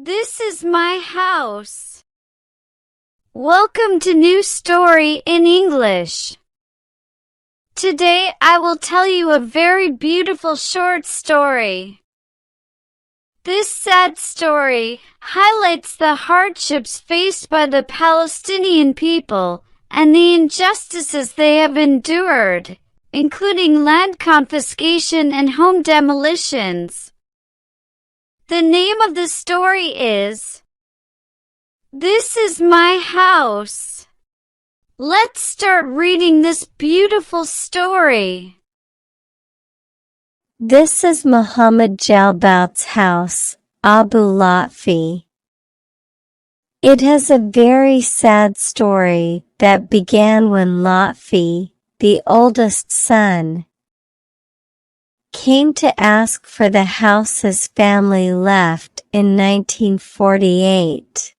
This is my house. Welcome to New Story in English. Today I will tell you a very beautiful short story. This sad story highlights the hardships faced by the Palestinian people and the injustices they have endured, including land confiscation and home demolitions. The name of the story is This is My House. Let's start reading this beautiful story. This is Muhammad Jalbout's house, Abu Lotfi. It has a very sad story that began when Lotfi, the oldest son, came to ask for the house his family left in 1948.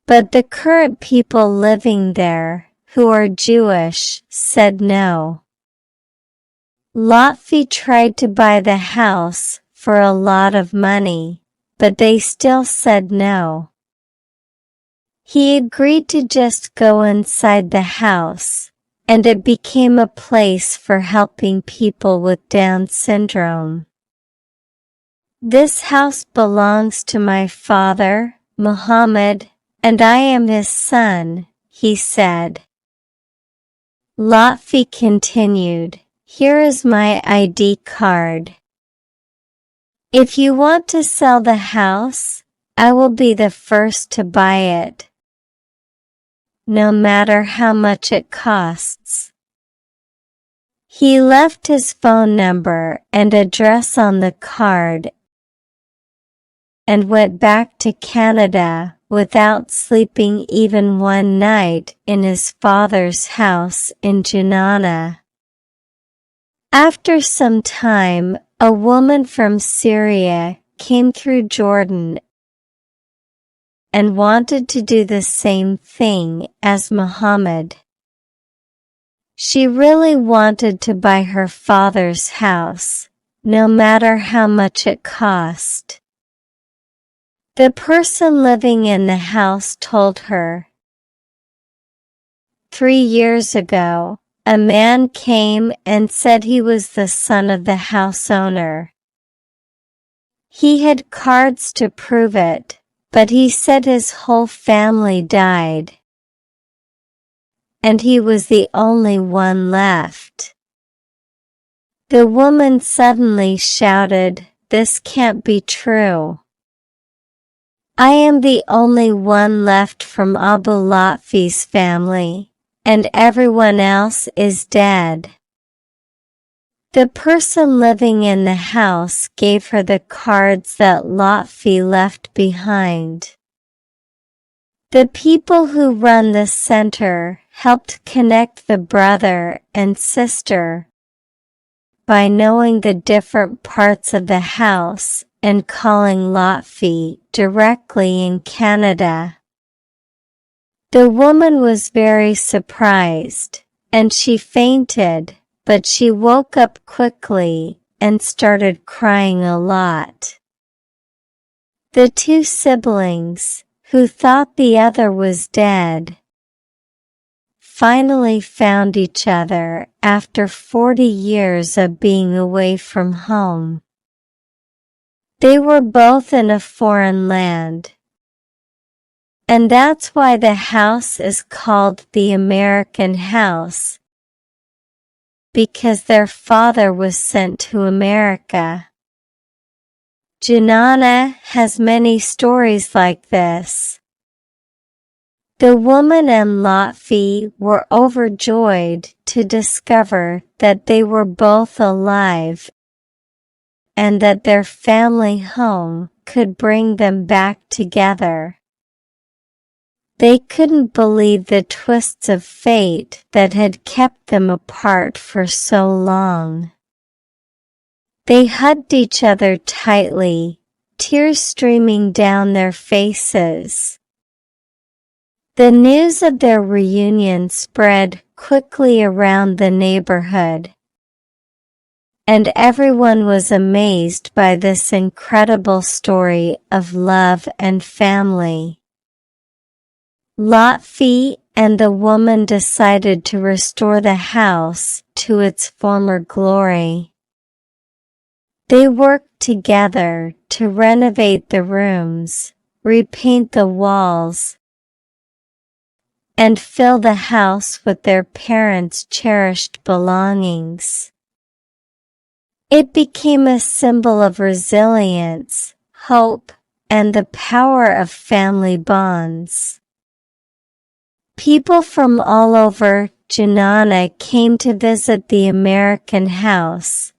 But the current people living there, who are Jewish, said no. Lotfi tried to buy the house for a lot of money, but they still said no. He agreed to just go inside the house, and it became a place for helping people with Down syndrome. This house belongs to my father, Muhammad, and I am his son, he said. Lotfi continued, Here is my ID card. If you want to sell the house, I will be the first to buy it, no matter how much it costs. He left his phone number and address on the card and went back to Canada without sleeping even one night in his father's house in Junana. After some time, a woman from Syria came through Jordan and wanted to do the same thing as Muhammad. She really wanted to buy her father's house, no matter how much it cost. The person living in the house told her, 3 years ago, a man came and said he was the son of the house owner. He had cards to prove it, but he said his whole family died, and he was the only one left. The woman suddenly shouted, This can't be true. I am the only one left from Abu Lotfi's family, and everyone else is dead. The person living in the house gave her the cards that Lotfi left behind. The people who run the center helped connect the brother and sister by knowing the different parts of the house and calling Lotfi directly in Canada. The woman was very surprised, and she fainted, but she woke up quickly and started crying a lot. The two siblings, who thought the other was dead, finally found each other after 40 years of being away from home. They were both in a foreign land. And that's why the house is called the American house, because their father was sent to America. Junana has many stories like this. The woman and Lotfi were overjoyed to discover that they were both alive and that their family home could bring them back together. They couldn't believe the twists of fate that had kept them apart for so long. They hugged each other tightly, tears streaming down their faces. The news of their reunion spread quickly around the neighborhood, and everyone was amazed by this incredible story of love and family. Lot and the woman decided to restore the house to its former glory. They worked together to renovate the rooms, repaint the walls, and fill the house with their parents' cherished belongings. It became a symbol of resilience, hope, and the power of family bonds. People from all over Junana came to visit the American house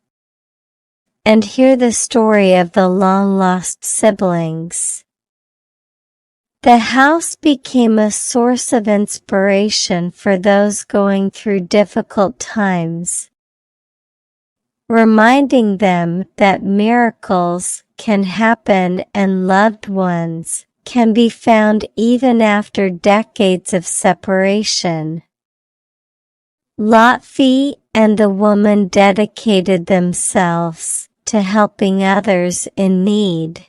and hear the story of the long-lost siblings. The house became a source of inspiration for those going through difficult times, reminding them that miracles can happen and loved ones can be found even after decades of separation. Lot and the woman dedicated themselves to helping others in need.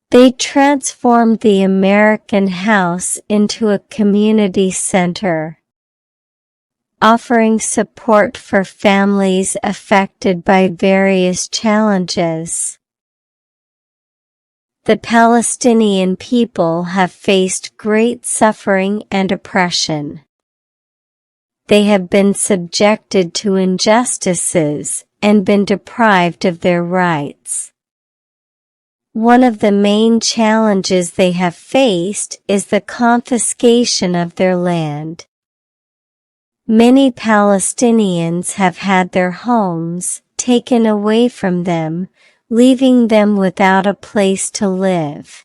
They transformed the American house into a community center, offering support for families affected by various challenges. The Palestinian people have faced great suffering and oppression. They have been subjected to injustices and been deprived of their rights. One of the main challenges they have faced is the confiscation of their land. Many Palestinians have had their homes taken away from them, leaving them without a place to live.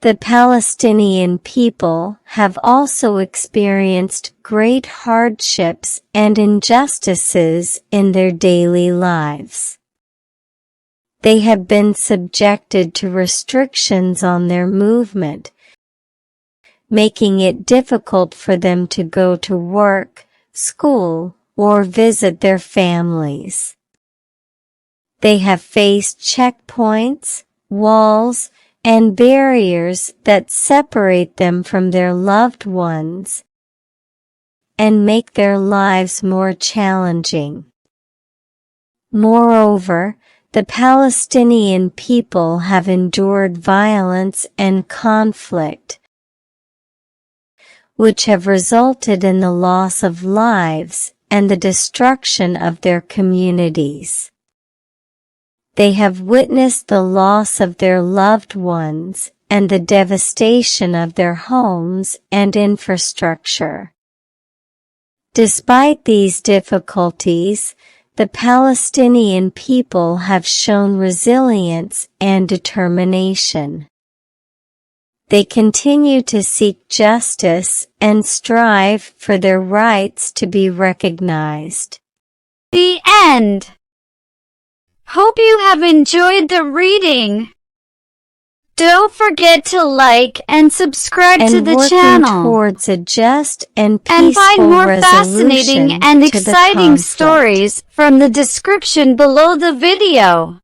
The Palestinian people have also experienced great hardships and injustices in their daily lives. They have been subjected to restrictions on their movement, making it difficult for them to go to work, school, or visit their families. They have faced checkpoints, walls, and barriers that separate them from their loved ones and make their lives more challenging. Moreover, the Palestinian people have endured violence and conflict, which have resulted in the loss of lives and the destruction of their communities. They have witnessed the loss of their loved ones and the devastation of their homes and infrastructure. Despite these difficulties, the Palestinian people have shown resilience and determination. They continue to seek justice and strive for their rights to be recognized. The end. Hope you have enjoyed the reading. Don't forget to like and subscribe to the channel towards a just and peaceful and find more fascinating and to the exciting conflict. stories from the description below the video.